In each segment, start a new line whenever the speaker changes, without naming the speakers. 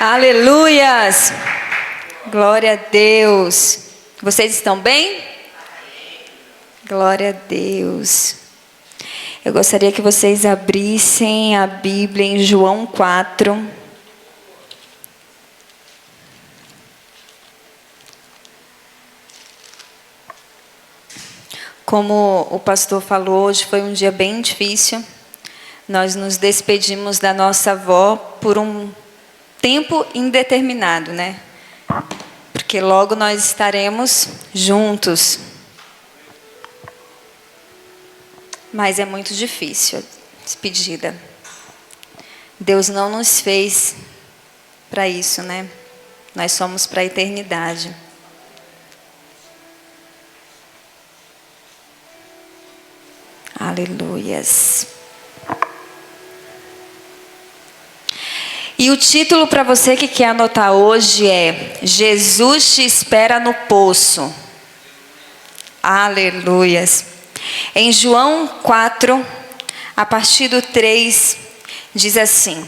Aleluias! Glória a Deus. Vocês estão bem? Glória a Deus. Eu gostaria que vocês abrissem a Bíblia em João 4. Como o pastor falou, hoje foi um dia bem difícil. Nós nos despedimos da nossa avó por um tempo indeterminado, né? Porque logo nós estaremos juntos. Mas é muito difícil a despedida. Deus não nos fez para isso, né? Nós somos para a eternidade. Aleluias. E o título para você que quer anotar hoje é Jesus te espera no poço. Aleluias. Em João 4, a partir do 3, diz assim: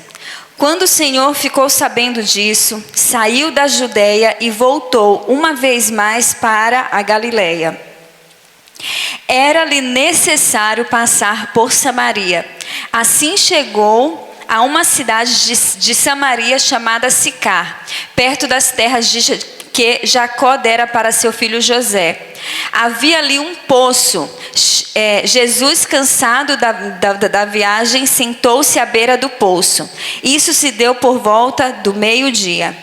Quando o Senhor ficou sabendo disso, saiu da Judeia e voltou uma vez mais para a Galileia. Era-lhe necessário passar por Samaria. Assim chegou a uma cidade de Samaria chamada Sicar, perto das terras que Jacó dera para seu filho José. Havia ali um poço. Jesus, cansado da viagem, sentou-se à beira do poço. Isso se deu por volta do meio-dia.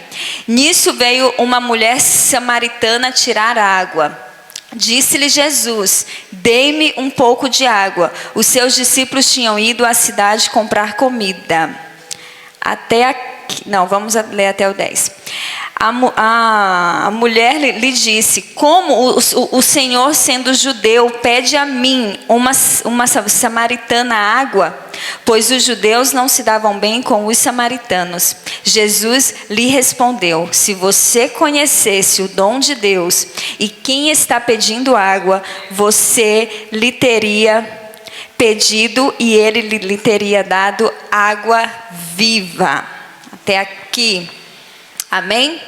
Nisso veio uma mulher samaritana tirar água. Disse-lhe Jesus: dê-me um pouco de água. Os seus discípulos tinham ido à cidade comprar comida. Até aqui, não, vamos ler até o 10. A mulher lhe disse: como o Senhor, sendo judeu, pede a mim, uma samaritana, água? Pois os judeus não se davam bem com os samaritanos. Jesus lhe respondeu: se você conhecesse o dom de Deus e quem está pedindo água, você lhe teria pedido e ele lhe teria dado água viva. Até aqui. Amém?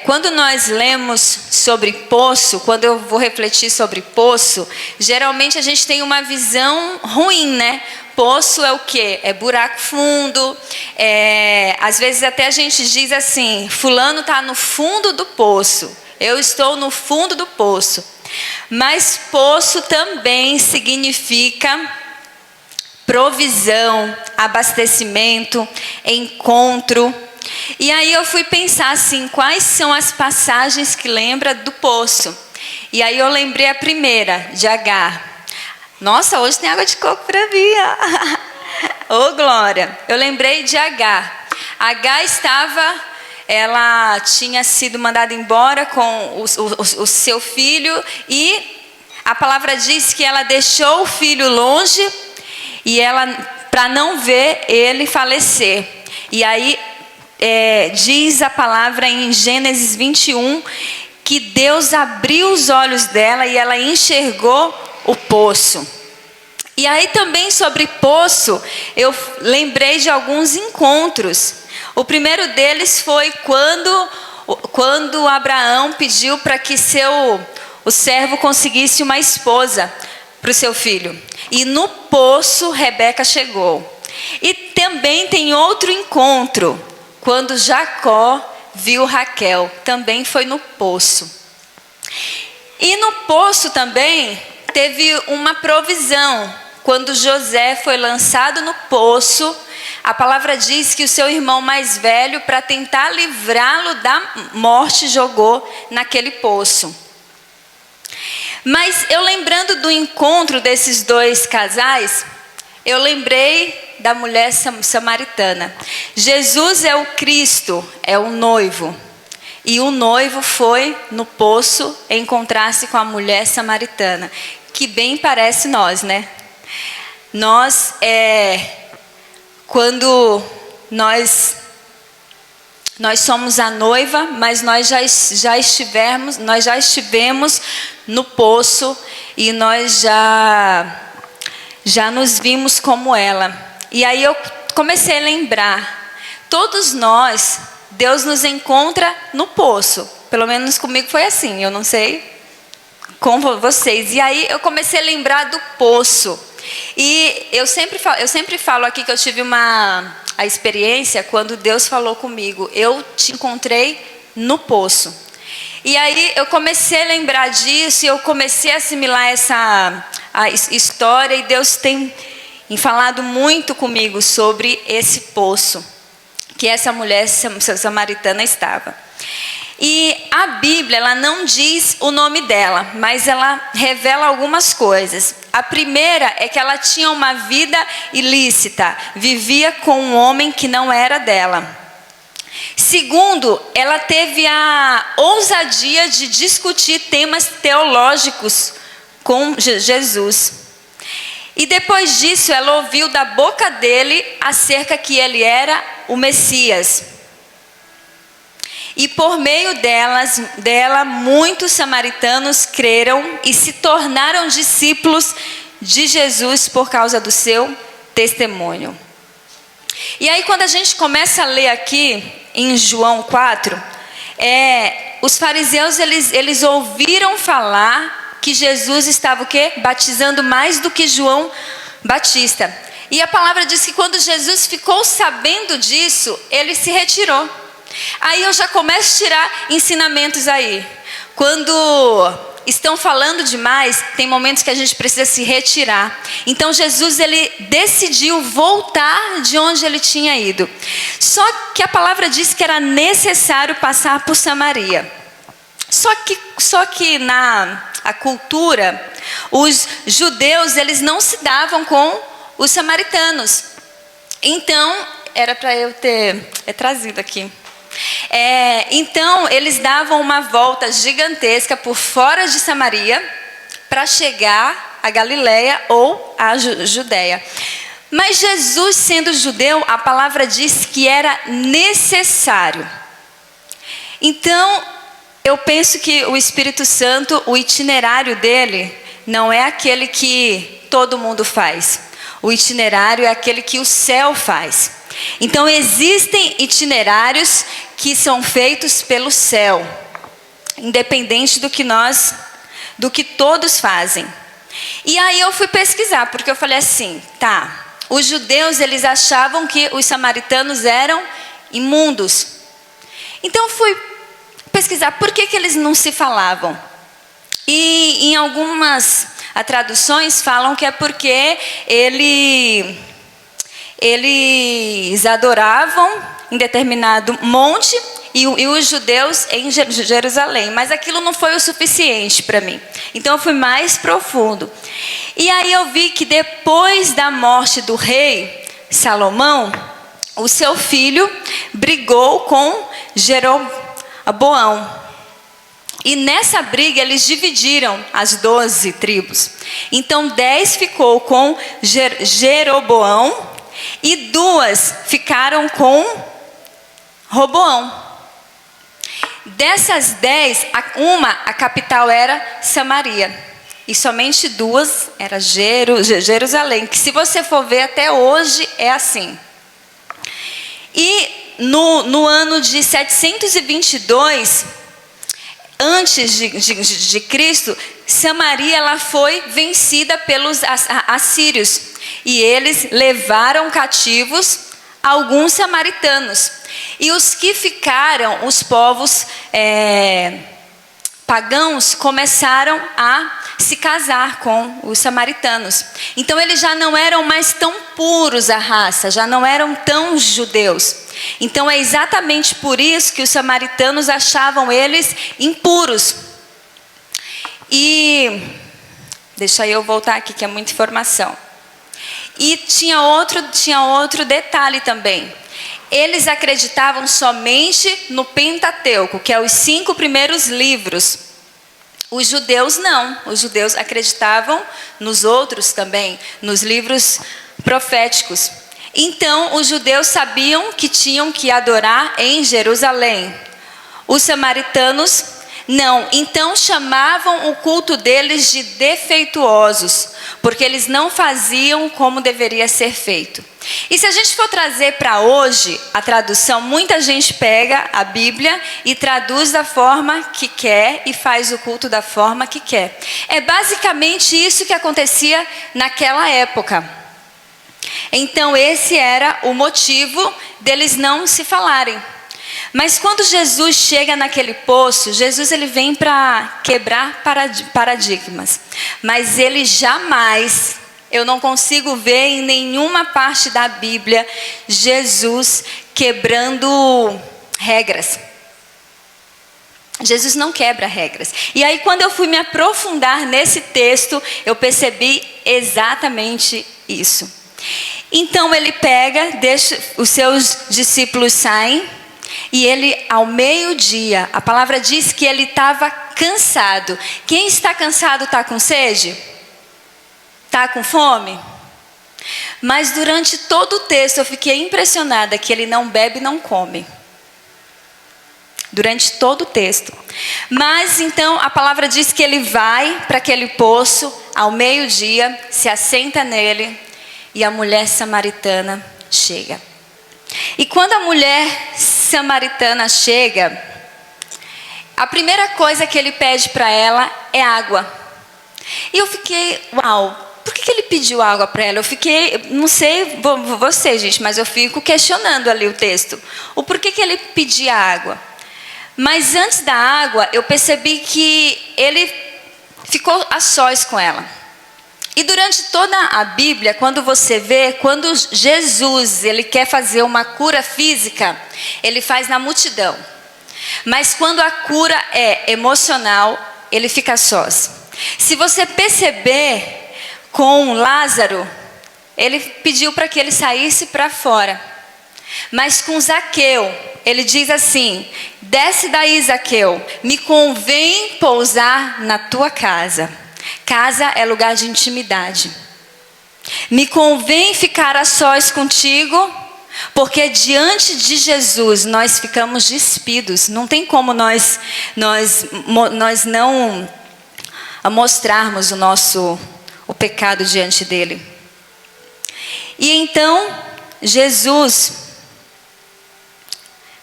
Quando nós lemos sobre poço, quando eu vou refletir sobre poço, geralmente a gente tem uma visão ruim, né? Poço é o quê? É buraco fundo. Às vezes até a gente diz assim: fulano está no fundo do poço. Eu estou no fundo do poço. Mas poço também significa provisão, abastecimento, encontro. E aí eu fui pensar assim, quais são as passagens que lembra do poço? E aí eu lembrei a primeira, de Agar. Nossa, hoje tem água de coco para mim. Ô, glória. Eu lembrei de Agar. Agar ela tinha sido mandada embora com o seu filho. E a palavra diz que ela deixou o filho longe e ela, para não ver ele falecer. E aí diz a palavra em Gênesis 21 que Deus abriu os olhos dela e ela enxergou o poço. E aí também sobre poço, eu lembrei de alguns encontros. O primeiro deles foi quando Abraão pediu para que o servo conseguisse uma esposa para o seu filho. E no poço Rebeca chegou. E também tem outro encontro. Quando Jacó viu Raquel, também foi no poço. E no poço também teve uma provisão. Quando José foi lançado no poço, a palavra diz que o seu irmão mais velho, para tentar livrá-lo da morte, jogou naquele poço. Mas eu lembrando do encontro desses dois casais, eu lembrei da mulher samaritana. Jesus é o Cristo, é o noivo. E o noivo foi no poço encontrar-se com a mulher samaritana. Que bem parece nós, né? Nós, quando nós somos a noiva, mas nós já estivemos no poço e nós já nos vimos como ela. E aí eu comecei a lembrar todos nós, Deus nos encontra no poço. Pelo menos comigo foi assim, eu não sei com vocês. E aí eu comecei a lembrar do poço. E eu sempre falo aqui que eu tive a experiência quando Deus falou comigo: eu te encontrei no poço. E aí eu comecei a lembrar disso, e eu comecei a assimilar a história, e Deus tem falado muito comigo sobre esse poço que essa mulher samaritana estava. E a Bíblia, ela não diz o nome dela, mas ela revela algumas coisas. A primeira é que ela tinha uma vida ilícita, vivia com um homem que não era dela. Segundo, ela teve a ousadia de discutir temas teológicos com Jesus. E depois disso, ela ouviu da boca dele acerca que ele era o Messias. E por meio dela, muitos samaritanos creram e se tornaram discípulos de Jesus por causa do seu testemunho. E aí, quando a gente começa a ler aqui em João 4, os fariseus eles ouviram falar que Jesus estava o quê? Batizando mais do que João Batista. E a palavra diz que quando Jesus ficou sabendo disso, ele se retirou. Aí eu já começo a tirar ensinamentos aí. Quando estão falando demais, tem momentos que a gente precisa se retirar. Então Jesus, ele decidiu voltar de onde ele tinha ido. Só que a palavra diz que era necessário passar por Samaria. Só que na cultura, os judeus, eles não se davam com os samaritanos. Então, era para eu ter trazido aqui. Então eles davam uma volta gigantesca por fora de Samaria para chegar a Galileia ou a Judeia. Mas Jesus, sendo judeu, a palavra diz que era necessário. Então eu penso que o Espírito Santo, o itinerário dele não é aquele que todo mundo faz. O itinerário é aquele que o céu faz. Então existem itinerários que são feitos pelo céu, independente do que todos fazem. E aí eu fui pesquisar, porque eu falei assim, os judeus, eles achavam que os samaritanos eram imundos. Então eu fui pesquisar por que eles não se falavam. E em algumas traduções falam que é porque eles adoravam em determinado monte e os judeus em Jerusalém. Mas aquilo não foi o suficiente para mim. Então eu fui mais profundo. E aí eu vi que depois da morte do rei Salomão, o seu filho brigou com Jeroboão. E nessa briga eles dividiram as 12 tribos. Então 10 ficou com Jeroboão e 2 ficaram com Roboão. Dessas 10, a capital era Samaria. E somente 2 era Jerusalém. Que se você for ver até hoje é assim. E no ano de 722, antes de Cristo, Samaria ela foi vencida pelos assírios. E eles levaram cativos alguns samaritanos. E os que ficaram, os povos pagãos, começaram a se casar com os samaritanos. Então eles já não eram mais tão puros a raça, já não eram tão judeus. Então é exatamente por isso que os samaritanos achavam eles impuros. E deixa eu voltar aqui que é muita informação. E tinha outro detalhe também. Eles acreditavam somente no Pentateuco, que é os 5 primeiros livros. Os judeus não. Os judeus acreditavam nos outros também, nos livros proféticos. Então, os judeus sabiam que tinham que adorar em Jerusalém. Os samaritanos Não, então chamavam o culto deles de defeituosos, porque eles não faziam como deveria ser feito. E se a gente for trazer para hoje a tradução, muita gente pega a Bíblia e traduz da forma que quer e faz o culto da forma que quer. É basicamente isso que acontecia naquela época. Então esse era o motivo deles não se falarem. Mas quando Jesus chega naquele poço, Jesus ele vem para quebrar paradigmas. Mas ele jamais, eu não consigo ver em nenhuma parte da Bíblia, Jesus quebrando regras. Jesus não quebra regras. E aí quando eu fui me aprofundar nesse texto, eu percebi exatamente isso. Então ele pega, deixa os seus discípulos saem. E ele, ao meio-dia, a palavra diz que ele estava cansado. Quem está cansado está com sede? Está com fome? Mas durante todo o texto eu fiquei impressionada que ele não bebe e não come. Durante todo o texto. Mas então a palavra diz que ele vai para aquele poço, ao meio-dia, se assenta nele e a mulher samaritana chega. E quando a mulher samaritana chega, a primeira coisa que ele pede para ela é água. E eu fiquei, uau, por que ele pediu água para ela? Eu fiquei, não sei você, gente, mas eu fico questionando ali o texto. O porquê que ele pedia água. Mas antes da água, eu percebi que ele ficou a sós com ela. E durante toda a Bíblia, quando você vê, quando Jesus ele quer fazer uma cura física, ele faz na multidão. Mas quando a cura é emocional, ele fica sós. Se você perceber com Lázaro, ele pediu para que ele saísse para fora. Mas com Zaqueu, ele diz assim: desce daí, Zaqueu, me convém pousar na tua casa. Casa é lugar de intimidade. Me convém ficar a sós contigo, porque diante de Jesus nós ficamos despidos. Não tem como nós não mostrarmos o pecado diante dele. E então Jesus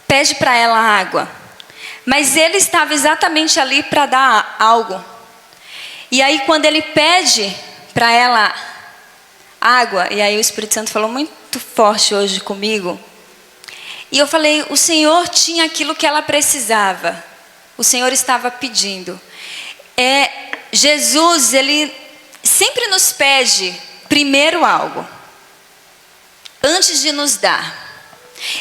pede para ela água, mas ele estava exatamente ali para dar algo. E aí quando ele pede para ela água, e aí o Espírito Santo falou muito forte hoje comigo, e eu falei, o Senhor tinha aquilo que ela precisava, o Senhor estava pedindo. Jesus, ele sempre nos pede primeiro algo, antes de nos dar.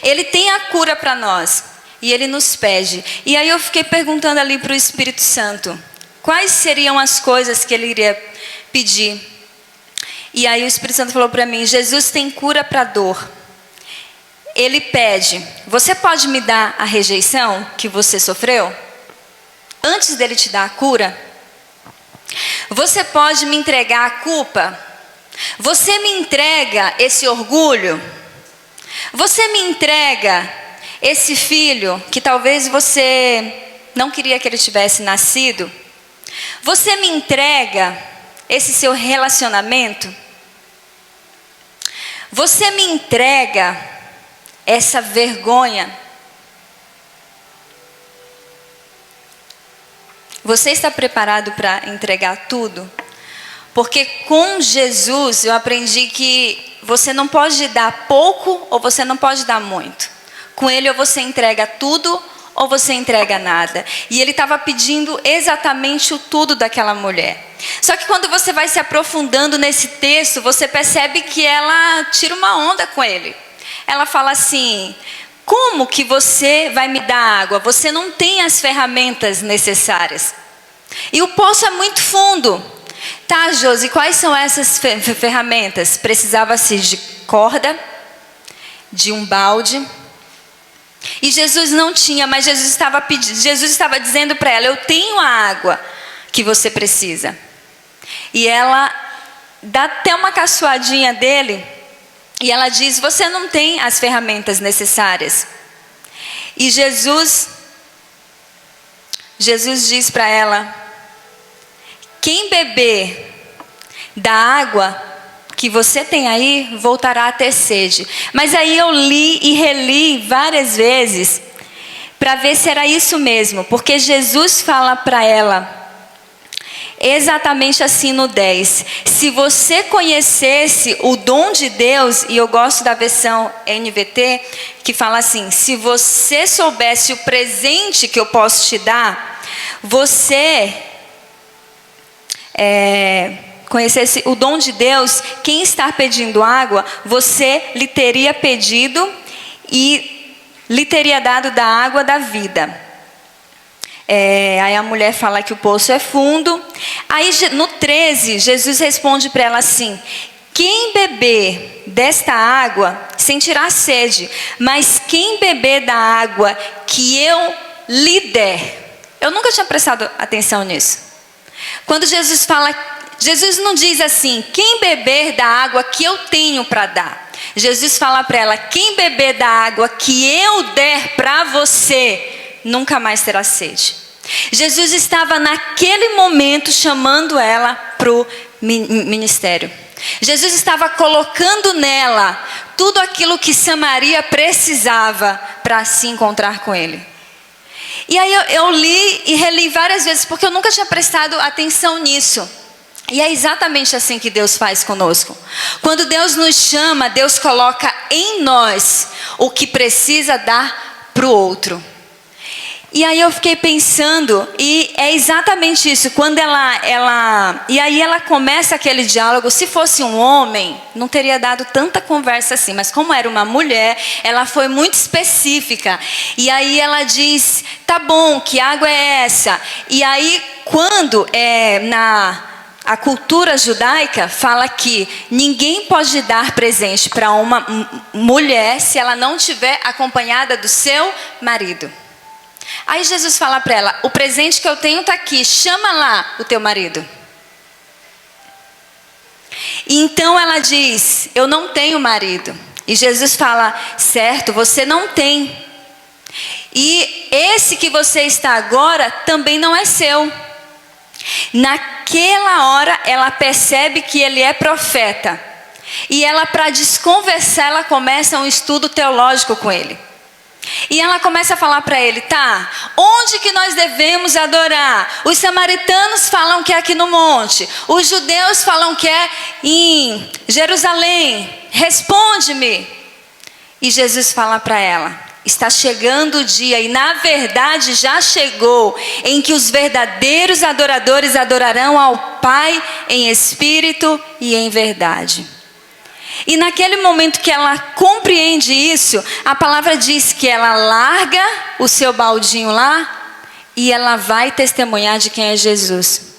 Ele tem a cura para nós, e ele nos pede. E aí eu fiquei perguntando ali para o Espírito Santo, quais seriam as coisas que ele iria pedir? E aí o Espírito Santo falou para mim, Jesus tem cura para dor. Ele pede, você pode me dar a rejeição que você sofreu? Antes dele te dar a cura? Você pode me entregar a culpa? Você me entrega esse orgulho? Você me entrega esse filho que talvez você não queria que ele tivesse nascido? Você me entrega esse seu relacionamento? Você me entrega essa vergonha? Você está preparado para entregar tudo? Porque com Jesus eu aprendi que você não pode dar pouco ou você não pode dar muito. Com ele ou você entrega tudo ou você entrega nada. E ele estava pedindo exatamente o tudo daquela mulher. Só que quando você vai se aprofundando nesse texto, você percebe que ela tira uma onda com ele. Ela fala assim, como que você vai me dar água? Você não tem as ferramentas necessárias. E o poço é muito fundo. Tá, Josi, quais são essas ferramentas? Precisava-se de corda, de um balde. E Jesus não tinha, mas Jesus estava dizendo para ela, eu tenho a água que você precisa. E ela dá até uma caçoadinha dele, e ela diz, você não tem as ferramentas necessárias. E Jesus Jesus diz para ela: quem beber da água que você tem aí, voltará a ter sede. Mas aí eu li e reli várias vezes para ver se era isso mesmo, porque Jesus fala para ela exatamente assim no 10: se você conhecesse o dom de Deus, e eu gosto da versão NVT, que fala assim: se você soubesse o presente que eu posso te dar, você conhecesse o dom de Deus, quem está pedindo água, você lhe teria pedido e lhe teria dado da água da vida. Aí a mulher fala que o poço é fundo. Aí no 13, Jesus responde para ela assim: quem beber desta água sentirá sede, mas quem beber da água que eu lhe der. Eu nunca tinha prestado atenção nisso. Quando Jesus fala, Jesus não diz assim: quem beber da água que eu tenho para dar. Jesus fala para ela: quem beber da água que eu der para você, nunca mais terá sede. Jesus estava naquele momento chamando ela para o ministério. Jesus estava colocando nela tudo aquilo que Samaria precisava para se encontrar com ele. E aí eu li e reli várias vezes, porque eu nunca tinha prestado atenção nisso. E é exatamente assim que Deus faz conosco. Quando Deus nos chama, Deus coloca em nós o que precisa dar para o outro. E aí eu fiquei pensando, e é exatamente isso. Quando e aí ela começa aquele diálogo. Se fosse um homem, não teria dado tanta conversa assim. Mas como era uma mulher, ela foi muito específica. E aí ela diz: tá bom, que água é essa? E aí quando a cultura judaica fala que ninguém pode dar presente para uma mulher se ela não estiver acompanhada do seu marido. Aí Jesus fala para ela: o presente que eu tenho está aqui, chama lá o teu marido. E então ela diz: eu não tenho marido. E Jesus fala: certo, você não tem. E esse que você está agora também não é seu. Naquela hora ela percebe que ele é profeta. E ela, para desconversar, ela começa um estudo teológico com ele. E ela começa a falar para ele: tá, onde que nós devemos adorar? Os samaritanos falam que é aqui no monte. Os judeus falam que é em Jerusalém. Responde-me. E Jesus fala para ela: está chegando o dia, e na verdade já chegou, em que os verdadeiros adoradores adorarão ao Pai em espírito e em verdade. E naquele momento que ela compreende isso, a palavra diz que ela larga o seu baldinho lá e ela vai testemunhar de quem é Jesus.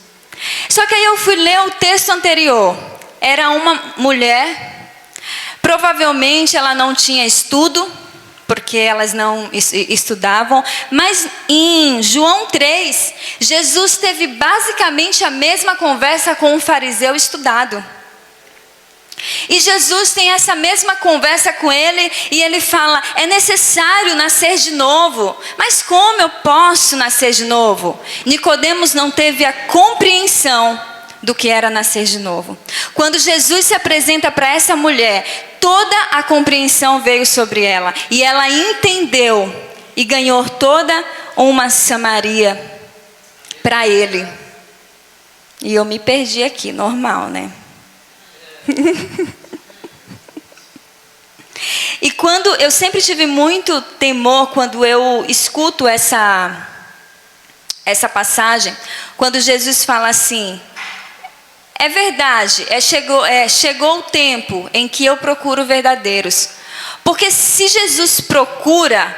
Só que aí eu fui ler o texto anterior. Era uma mulher, provavelmente ela não tinha estudo, porque elas não estudavam. Mas em João 3, Jesus teve basicamente a mesma conversa com um fariseu estudado. E Jesus tem essa mesma conversa com ele, e ele fala: é necessário nascer de novo. Mas como eu posso nascer de novo? Nicodemos não teve a compreensão do que era nascer de novo. Quando Jesus se apresenta para essa mulher, toda a compreensão veio sobre ela, e ela entendeu e ganhou toda uma Samaria para ele. E eu me perdi aqui, normal, né? E quando eu sempre tive muito temor quando eu escuto essa passagem, quando Jesus fala assim: é verdade, chegou o tempo em que eu procuro verdadeiros. Porque se Jesus procura,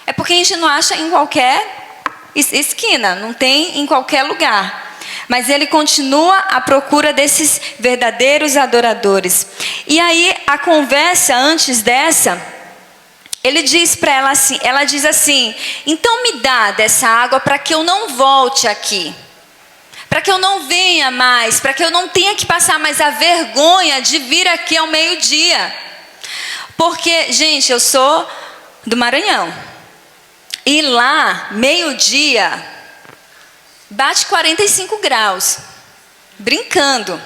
é porque a gente não acha em qualquer esquina, não tem em qualquer lugar. Mas ele continua à procura desses verdadeiros adoradores. E aí a conversa antes dessa, ele diz para ela assim, ela diz assim: então me dá dessa água para que eu não volte aqui, para que eu não venha mais, para que eu não tenha que passar mais a vergonha de vir aqui ao meio-dia. Porque, gente, eu sou do Maranhão, e lá, meio-dia, Bate 45 graus, brincando.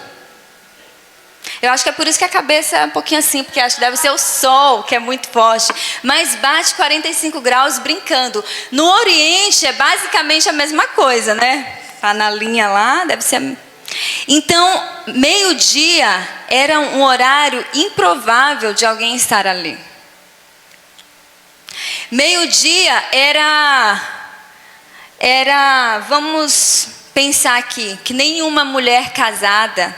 Eu acho que é por isso que a cabeça é um pouquinho assim, porque acho que deve ser o sol, que é muito forte. Mas bate 45 graus brincando. No Oriente é basicamente a mesma coisa, né? Tá na linha lá, deve ser. Então, meio-dia era um horário improvável de alguém estar ali. Meio-dia vamos pensar aqui, que nenhuma mulher casada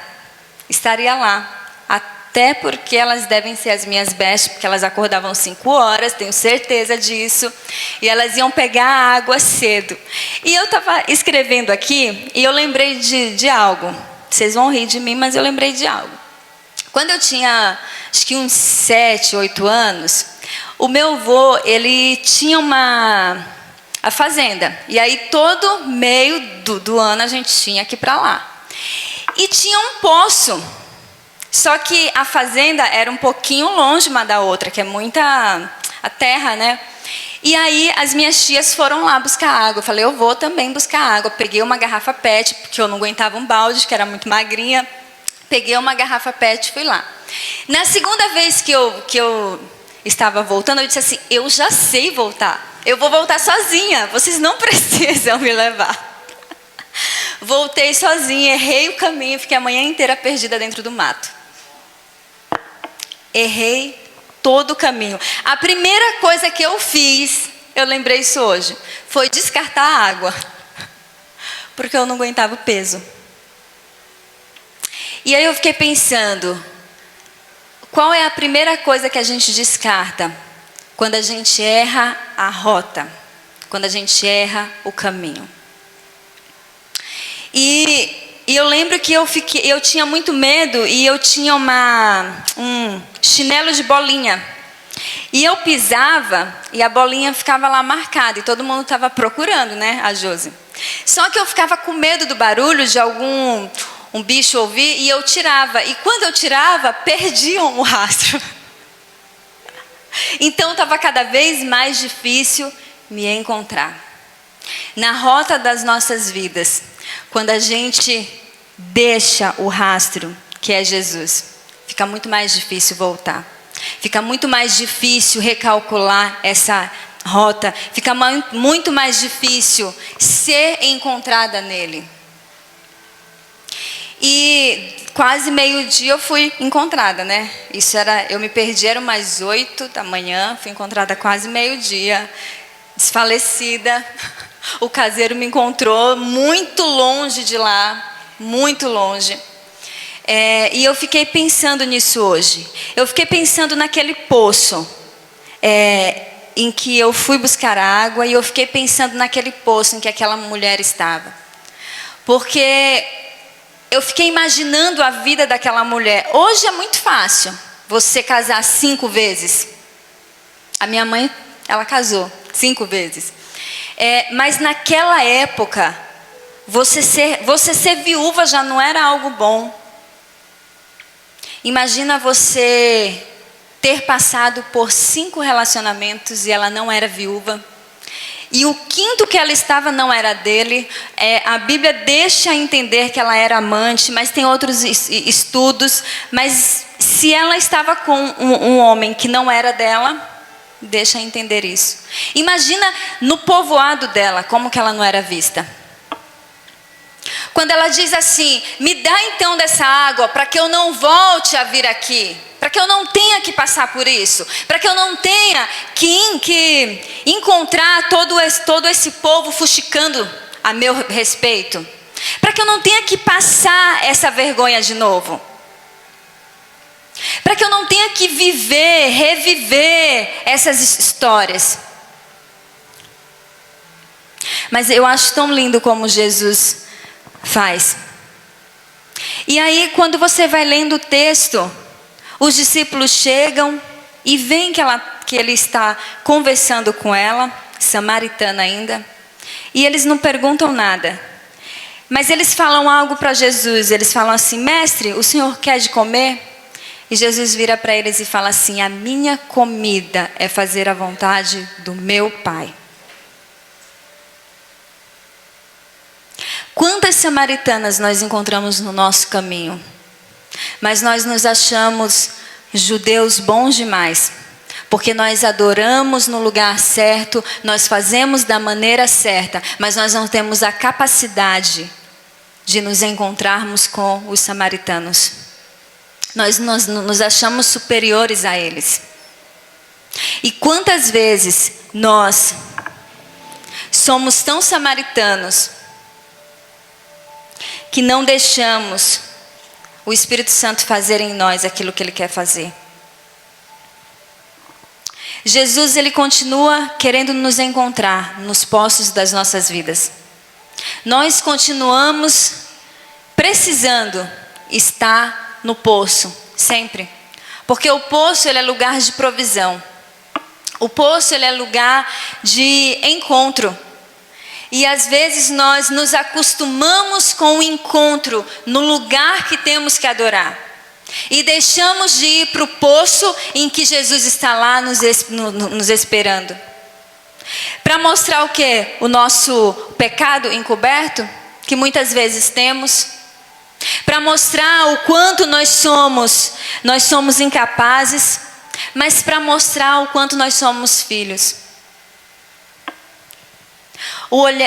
estaria lá. Até porque elas devem ser as minhas bestas, porque elas acordavam 5 horas, tenho certeza disso. E elas iam pegar a água cedo. E eu estava escrevendo aqui e eu lembrei de algo. Vocês vão rir de mim, mas eu lembrei de algo. Quando eu tinha, acho que uns 7, 8 anos, o meu avô, ele tinha a fazenda. E aí todo meio do ano a gente tinha que ir para lá. E tinha um poço. Só que a fazenda era um pouquinho longe uma da outra, que é muita a terra, né? E aí as minhas tias foram lá buscar água. Eu falei, eu vou também buscar água. Peguei uma garrafa PET, porque eu não aguentava um balde, que era muito magrinha. Peguei uma garrafa PET e fui lá. Na segunda vez que eu estava voltando, eu disse assim, eu já sei voltar. Eu vou voltar sozinha, vocês não precisam me levar. Voltei sozinha, errei o caminho, fiquei a manhã inteira perdida dentro do mato. Errei todo o caminho. A primeira coisa que eu fiz, eu lembrei isso hoje, foi descartar a água. Porque eu não aguentava o peso. E aí eu fiquei pensando, qual é a primeira coisa que a gente descarta? Quando a gente erra a rota. Quando a gente erra o caminho. E eu lembro que eu tinha muito medo e eu tinha um chinelo de bolinha. E eu pisava e a bolinha ficava lá marcada. E todo mundo estava procurando, né, a Josi. Só que eu ficava com medo do barulho de um bicho ouvir e eu tirava. E quando eu tirava, perdiam o rastro. Então estava cada vez mais difícil me encontrar. Na rota das nossas vidas, quando a gente deixa o rastro, que é Jesus, fica muito mais difícil voltar. Fica muito mais difícil recalcular essa rota. Fica muito mais difícil ser encontrada nele. E quase meio-dia eu fui encontrada, né? Eu me perdi, eram umas 8 da manhã, fui encontrada quase meio-dia, desfalecida. O caseiro me encontrou muito longe de lá, muito longe. E eu fiquei pensando nisso hoje. Eu fiquei pensando naquele poço em que eu fui buscar água, e eu fiquei pensando naquele poço em que aquela mulher estava. Porque eu fiquei imaginando a vida daquela mulher. Hoje é muito fácil você casar 5 vezes. A minha mãe, ela casou 5 vezes. Mas naquela época, você ser viúva já não era algo bom. Imagina você ter passado por 5 relacionamentos e ela não era viúva. E o 5º que ela estava não era dele. A Bíblia deixa entender que ela era amante, mas tem outros estudos. Mas se ela estava com um homem que não era dela, deixa entender isso. Imagina no povoado dela, como que ela não era vista. Quando ela diz assim, me dá então dessa água para que eu não volte a vir aqui. Para que eu não tenha que passar por isso. Para que eu não tenha que encontrar todo esse povo fuxicando a meu respeito. Para que eu não tenha que passar essa vergonha de novo. Para que eu não tenha que reviver essas histórias. Mas eu acho tão lindo como Jesus faz. E aí, quando você vai lendo o texto, os discípulos chegam e veem que ele está conversando com ela, samaritana ainda, e eles não perguntam nada. Mas eles falam algo para Jesus. Eles falam assim, mestre, o senhor quer de comer? E Jesus vira para eles e fala assim, a minha comida é fazer a vontade do meu Pai. Quantas samaritanas nós encontramos no nosso caminho? Mas nós nos achamos judeus bons demais, porque nós adoramos no lugar certo, nós fazemos da maneira certa, mas nós não temos a capacidade de nos encontrarmos com os samaritanos. Nós nos achamos superiores a eles. E quantas vezes nós somos tão samaritanos que não deixamos o Espírito Santo fazer em nós aquilo que Ele quer fazer. Jesus, Ele continua querendo nos encontrar nos poços das nossas vidas. Nós continuamos precisando estar no poço, sempre. Porque o poço, ele é lugar de provisão. O poço, ele é lugar de encontro. E às vezes nós nos acostumamos com o encontro no lugar que temos que adorar. E deixamos de ir para o poço em que Jesus está lá nos esperando. Para mostrar o quê? O nosso pecado encoberto, que muitas vezes temos. Para mostrar o quanto nós somos incapazes, mas para mostrar o quanto nós somos filhos.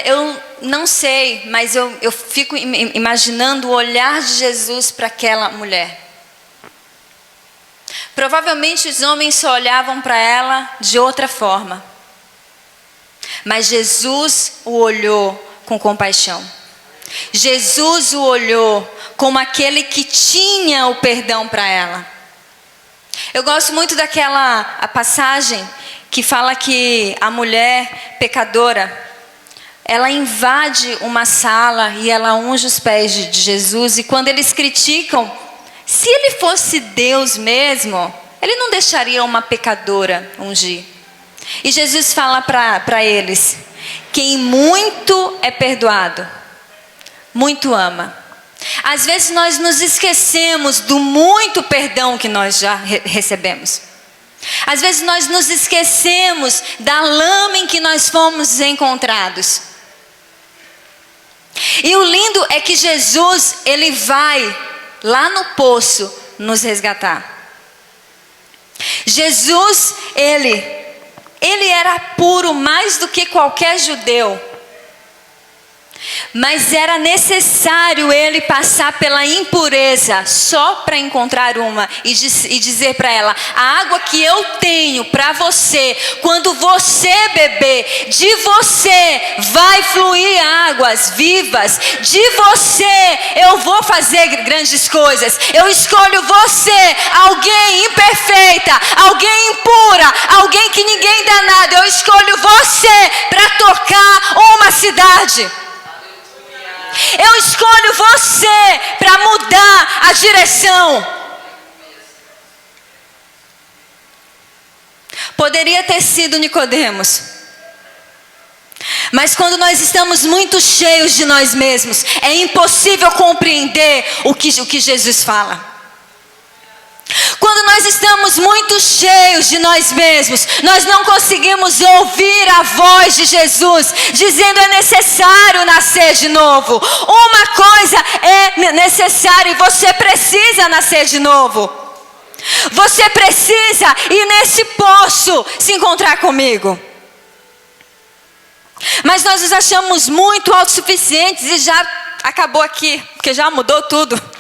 Eu não sei, mas eu fico imaginando o olhar de Jesus para aquela mulher. Provavelmente os homens só olhavam para ela de outra forma. Mas Jesus o olhou com compaixão. Jesus o olhou como aquele que tinha o perdão para ela. Eu gosto muito a passagem que fala que a mulher pecadora, ela invade uma sala e ela unge os pés de Jesus. E quando eles criticam, se ele fosse Deus mesmo, ele não deixaria uma pecadora ungir. E Jesus fala para eles: quem muito é perdoado, muito ama. Às vezes nós nos esquecemos do muito perdão que nós já recebemos. Às vezes nós nos esquecemos da lama em que nós fomos encontrados. E o lindo é que Jesus, ele vai lá no poço nos resgatar. Jesus, ele era puro mais do que qualquer judeu. Mas era necessário ele passar pela impureza só para encontrar uma e dizer para ela: a água que eu tenho para você, quando você beber, de você vai fluir águas vivas, de você eu vou fazer grandes coisas. Eu escolho você, alguém imperfeita, alguém impura, alguém que ninguém dá nada. Eu escolho você para tocar uma cidade. Eu escolho você para mudar a direção. Poderia ter sido Nicodemos. Mas quando nós estamos muito cheios de nós mesmos, é impossível compreender o que Jesus fala. Quando nós estamos muito cheios de nós mesmos, nós não conseguimos ouvir a voz de Jesus dizendo: é necessário nascer de novo. Uma coisa é necessária e você precisa nascer de novo. Você precisa ir nesse poço se encontrar comigo. Mas nós nos achamos muito autossuficientes e já acabou aqui, porque já mudou tudo.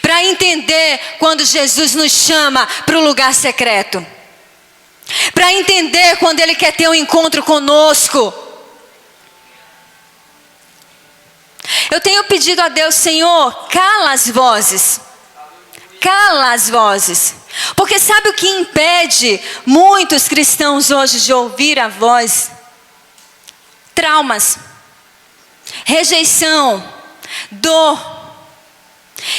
Para entender quando Jesus nos chama para o lugar secreto. Para entender quando Ele quer ter um encontro conosco. Eu tenho pedido a Deus: Senhor, cala as vozes. Cala as vozes. Porque sabe o que impede muitos cristãos hoje de ouvir a voz? Traumas, rejeição, dor.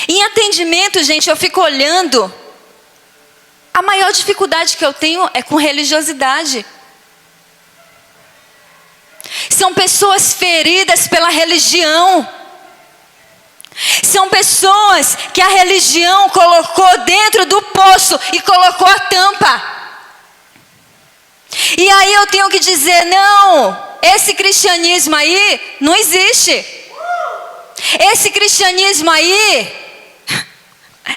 Em atendimento, gente, eu fico olhando. A maior dificuldade que eu tenho é com religiosidade. São pessoas feridas pela religião. São pessoas que a religião colocou dentro do poço e colocou a tampa. E aí eu tenho que dizer: não, esse cristianismo aí não existe. Esse cristianismo aí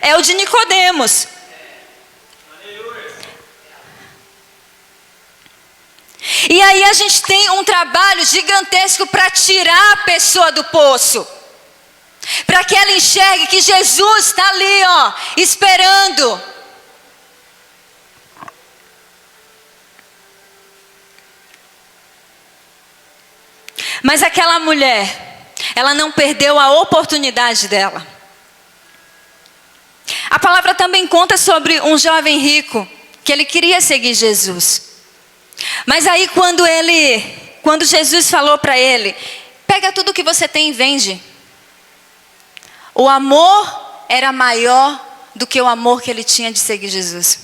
é o de Nicodemos. E aí a gente tem um trabalho gigantesco para tirar a pessoa do poço. Para que ela enxergue que Jesus está ali, ó, esperando. Mas aquela mulher, ela não perdeu a oportunidade dela. A palavra também conta sobre um jovem rico, que ele queria seguir Jesus. Mas aí quando Jesus falou para ele, pega tudo que você tem e vende. O amor era maior do que o amor que ele tinha de seguir Jesus.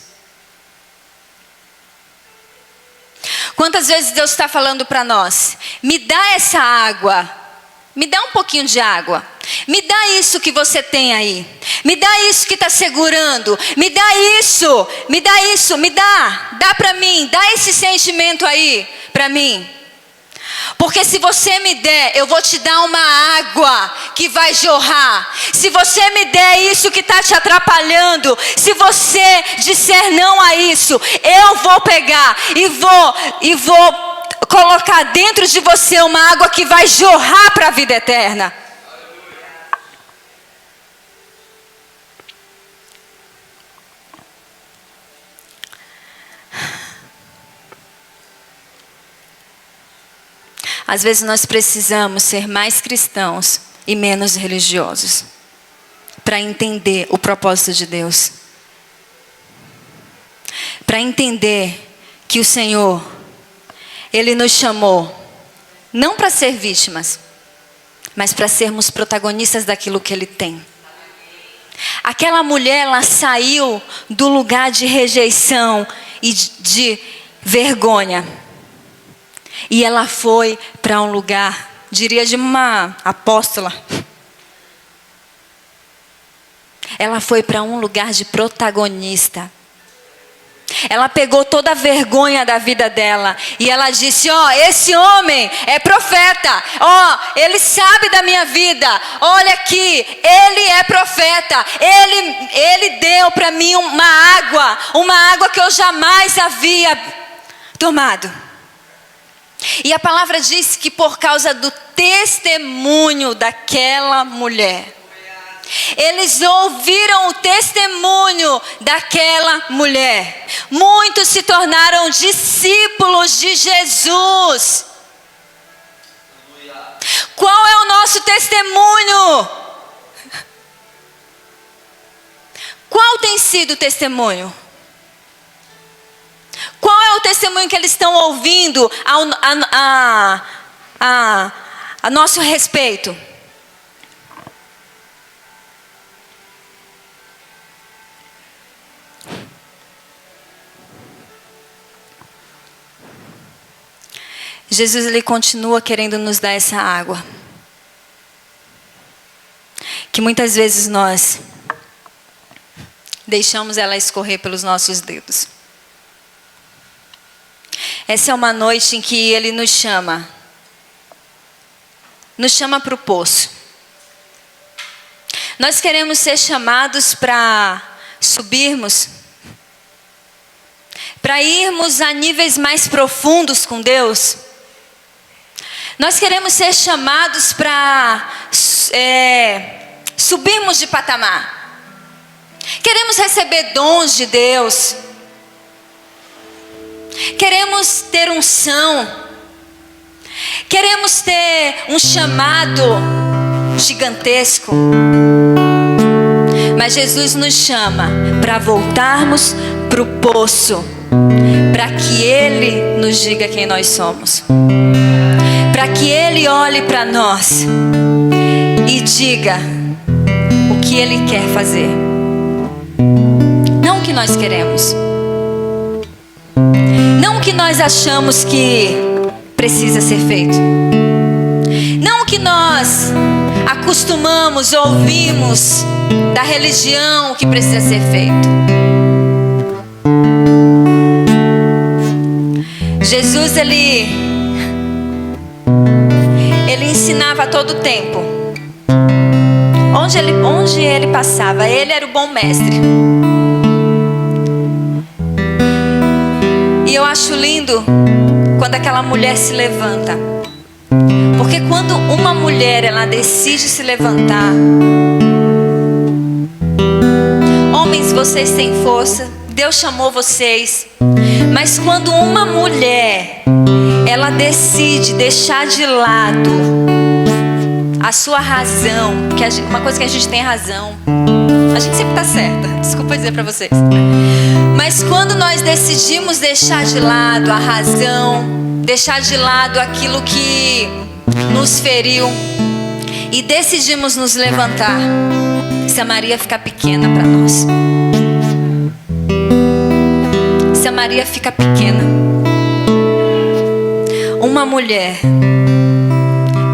Quantas vezes Deus está falando para nós, me dá essa água, me dá um pouquinho de água, me dá isso que você tem aí, me dá isso que está segurando, me dá isso, dá para mim, dá esse sentimento aí para mim. Porque se você me der, eu vou te dar uma água que vai jorrar. Se você me der isso que está te atrapalhando, se você disser não a isso, eu vou pegar e vou colocar dentro de você uma água que vai jorrar para a vida eterna. Às vezes nós precisamos ser mais cristãos e menos religiosos para entender o propósito de Deus. Para entender que o Senhor, Ele nos chamou não para ser vítimas, mas para sermos protagonistas daquilo que Ele tem. Aquela mulher, ela saiu do lugar de rejeição e de vergonha. E ela foi para um lugar, diria, de uma apóstola. Ela foi para um lugar de protagonista. Ela pegou toda a vergonha da vida dela e ela disse, ó, esse homem é profeta, ó, ele sabe da minha vida, olha aqui, ele é profeta, ele deu para mim uma água que eu jamais havia tomado. E a palavra diz que por causa do testemunho daquela mulher, eles ouviram o testemunho daquela mulher. Muitos se tornaram discípulos de Jesus. Qual é o nosso testemunho? Qual tem sido o testemunho? Qual é o testemunho que eles estão ouvindo a nosso respeito? Jesus, ele continua querendo nos dar essa água, que muitas vezes nós deixamos ela escorrer pelos nossos dedos. Essa é uma noite em que Ele nos chama para o poço. Nós queremos ser chamados para subirmos, para irmos a níveis mais profundos com Deus. Nós queremos ser chamados para subirmos de patamar. Queremos receber dons de Deus. Queremos ter unção. Queremos ter um chamado gigantesco. Mas Jesus nos chama para voltarmos para o poço, para que Ele nos diga quem nós somos, para que Ele olhe para nós e diga o que Ele quer fazer, não o que nós queremos, não o que nós achamos que precisa ser feito, não o que nós acostumamos, ouvimos da religião que precisa ser feito. Jesus, Ele ensinava a todo tempo. Onde ele passava, ele era o bom mestre. E eu acho lindo quando aquela mulher se levanta. Porque quando uma mulher, ela decide se levantar, homens, vocês têm força, Deus chamou vocês. Mas quando uma mulher, ela decide deixar de lado a sua razão, que uma coisa que a gente tem razão, a gente sempre está certa, desculpa dizer para vocês. Mas quando nós decidimos deixar de lado a razão, deixar de lado aquilo que nos feriu e decidimos nos levantar, Samaria fica pequena para nós. Samaria fica pequena. Uma mulher,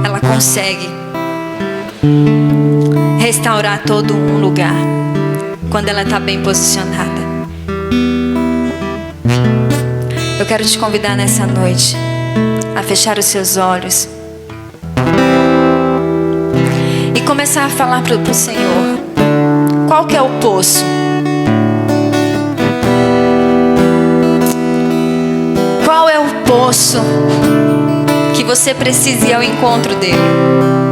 ela consegue restaurar todo um lugar quando ela está bem posicionada. Eu quero te convidar nessa noite a fechar os seus olhos e começar a falar para o Senhor. Qual que é o poço? Qual é o poço que você precisa ir ao encontro dele?